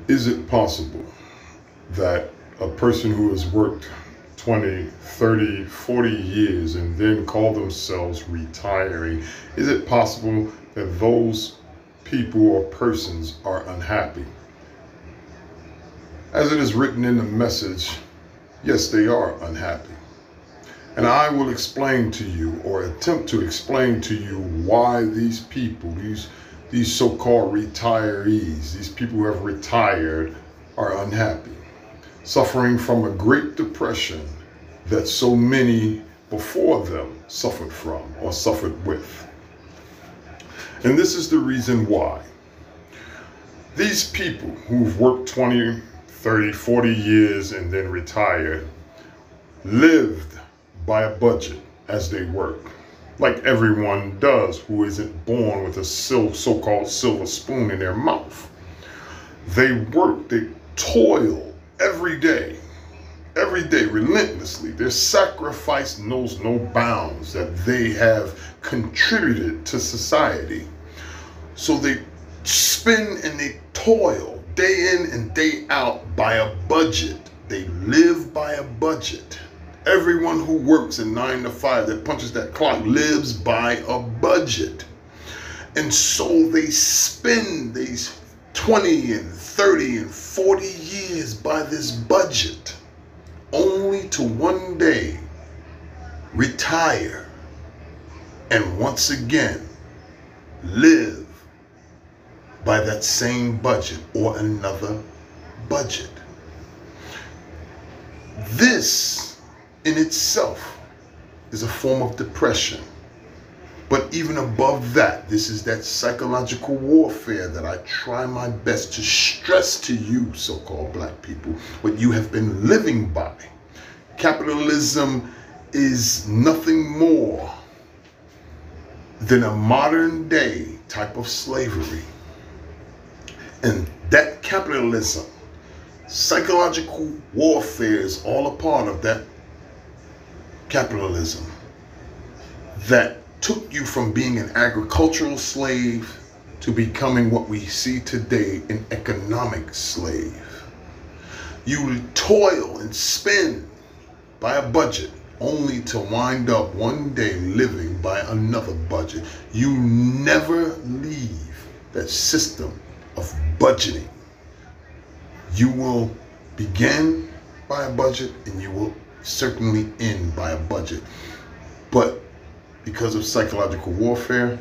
Is it possible that a person who has worked 20, 30, 40 years and then call themselves retiring, is it possible that those people or persons are unhappy? As it is written in the message, yes, they are unhappy. And I will explain to you, or attempt to explain to you, why these people, these so-called retirees, these people who have retired, are unhappy, suffering from a Great Depression that so many before them suffered from or suffered with. And this is the reason why. These people who've worked 20, 30, 40 years and then retired lived by a budget as they work, like everyone does who isn't born with a so-called silver spoon in their mouth. They work, they toil every day, relentlessly. Their sacrifice knows no bounds, that they have contributed to society. So they spend and they toil day in and day out by a budget. They live by a budget. Everyone who works a 9 to 5 that punches that clock lives by a budget. And so they spend these 20 and 30 and 40 years by this budget, only to one day retire and once again live by that same budget or another budget. This in itself is a form of depression. But even above that, this is that psychological warfare that I try my best to stress to you, so-called black people, what you have been living by. Capitalism is nothing more than a modern day type of slavery. And that capitalism, psychological warfare, is all a part of that capitalism that took you from being an agricultural slave to becoming what we see today, an economic slave. You toil and spend by a budget only to wind up one day living by another budget. You never leave that system of budgeting. You will begin by a budget and you will certainly end by a budget. But because of psychological warfare,